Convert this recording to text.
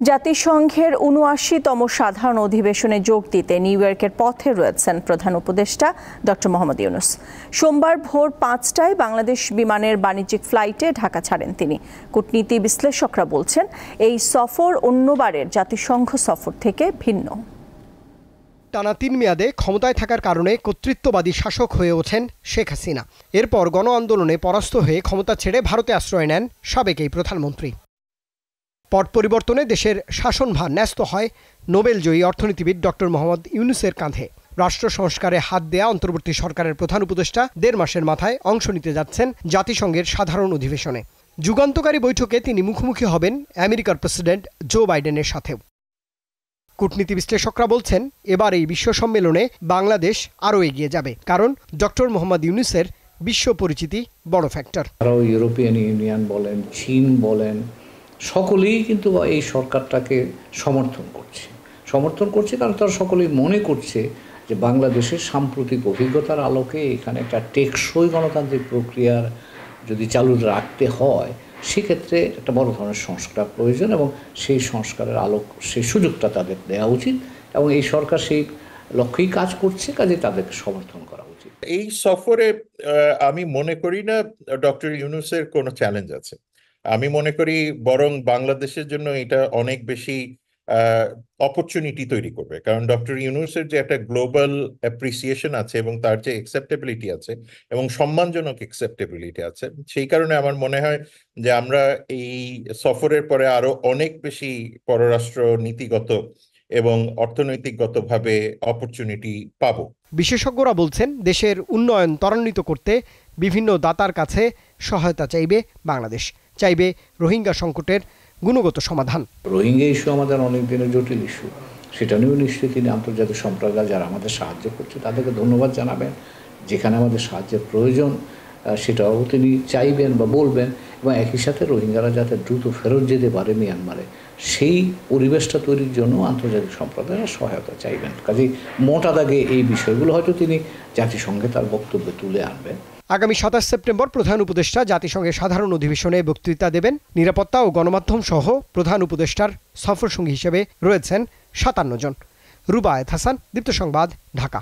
জাতিসংঘের ৭৯তম সাধারণ অধিবেশনে যোগ দিতে নিউ ইয়র্কের পথে রয়েছেন প্রধান উপদেষ্টা ডক্টর মোহাম্মদ ইউনূস। সোমবার ভোর ৫টায় বাংলাদেশ বিমানের বাণিজ্যিক ফ্লাইটে ঢাকা ছাড়েন তিনি। কূটনীতি বিশ্লেষকরা বলছেন, এই সফর অন্যবারের জাতিসংঘ সফর থেকে ভিন্ন। টানা ৩ মেয়াদে ক্ষমতায় থাকার কারণে কর্তৃত্ববাদী শাসক হয়ে ওঠেন শেখ হাসিনা। এরপর গণ আন্দোলনে পরাস্ত হয়ে ক্ষমতা ছেড়ে ভারতে আশ্রয় নেন সাবেক এই প্রধানমন্ত্রী। পট পরিবর্তনে দেশের শাসনভার ন্যস্ত হয় নোবেলজয়ী অর্থনীতিবিদ ডক্টর মোহাম্মদ ইউনূসের কাঁধে। রাষ্ট্র সংস্কারে হাত দেয়া অন্তর্বর্তী সরকারের প্রধান উপদেষ্টা ১.৫ মাসের মাথায় অংশ নিতে যাচ্ছেন জাতিসংঘের সাধারণ অধিবেশনে। যুগান্তকারী বৈঠকে তিনি মুখোমুখি হবেন আমেরিকার প্রেসিডেন্ট জো বাইডেনের সাথেও। কূটনীতি বিশ্লেষকরা বলছেন, এবার এই বিশ্ব সম্মেলনে বাংলাদেশ আরও এগিয়ে যাবে, কারণ ডক্টর মোহাম্মদ ইউনূসের বিশ্ব পরিচিতি বড় ফ্যাক্টর। ইউরোপিয়ান ইউনিয়ন বলেন, চীন বলেন, সকলেই কিন্তু এই সরকারটাকে সমর্থন করছে কারণ তারা সকলেই মনে করছে যে বাংলাদেশের সাম্প্রতিক অভিজ্ঞতার আলোকে এখানে একটা টেকসই গণতান্ত্রিক প্রক্রিয়ার যদি চালু রাখতে হয়, সেক্ষেত্রে একটা বড় ধরনের সংস্কার প্রয়োজন এবং সেই সংস্কারের সেই সুযোগটা তাদের দেওয়া উচিত এবং এই সরকার সেই লক্ষ্যেই কাজ করছে, কাজে তাদেরকে সমর্থন করা উচিত। এই সফরে আমি মনে করি না ডক্টর ইউনূসের কোনো চ্যালেঞ্জ আছে। আমি মনে করি বরং বাংলাদেশের জন্য এটা অনেক বেশি অপরচুনিটি তৈরি করবে, কারণ ডক্টর ইউনূসের যে একটা গ্লোবাল অ্যাপ্রিসিয়েশন আছে এবং তার যে অ্যাকসেপ্টেবিলিটি আছে এবং সম্মানজনক অ্যাকসেপ্টেবিলিটি আছে, সেই কারণে আমার মনে হয় যে আমরা এই সফরের পরে আরো অনেক বেশি পররাষ্ট্র নীতিগত এবং অর্থনৈতিকগতভাবে অপরচুনিটি পাবো। বিশেষজ্ঞরা বলছেন, দেশের উন্নয়ন ত্বরান্বিত করতে বিভিন্ন দাতার কাছে সহায়তা চাইবে বাংলাদেশ, চাইবে রোহিঙ্গা সংকটের গুণগত সমাধান। রোহিঙ্গা ইস্যু আমাদের অনেক দিনের জটিল ইস্যু, সেটা নিয়েও নিশ্চয়ই তিনি আন্তর্জাতিক সম্প্রদায় যারা আমাদের সাহায্য করছে তাদেরকে ধন্যবাদ জানাবেন। যেখানে আমাদের সাহায্যের প্রয়োজন সেটাও তিনি চাইবেন বা বলবেন, এবং একই সাথে রোহিঙ্গারা যাতে দ্রুত ফেরত যেতে পারে মিয়ানমারে, সেই পরিবেশটা তৈরির জন্য আন্তর্জাতিক সম্প্রদায়ের সহায়তা চাইবেন। কাজেই মোটা দাগে এই বিষয়গুলো হয়তো তিনি জাতিসংঘে তার বক্তব্যে তুলে আনবেন। আগামী ২৭ সেপ্টেম্বর প্রধান উপদেষ্টা জাতিসংঘের সাধারণ অধিবেশনে বক্তৃতা দেবেন। নিরাপত্তা ও গণমাধ্যম সহ প্রধান উপদেষ্টার সফরসঙ্গী হিসেবে রয়েছেন ৫৭ জন। রুবায়েত হাসান, দীপ্ত সংবাদ, ঢাকা।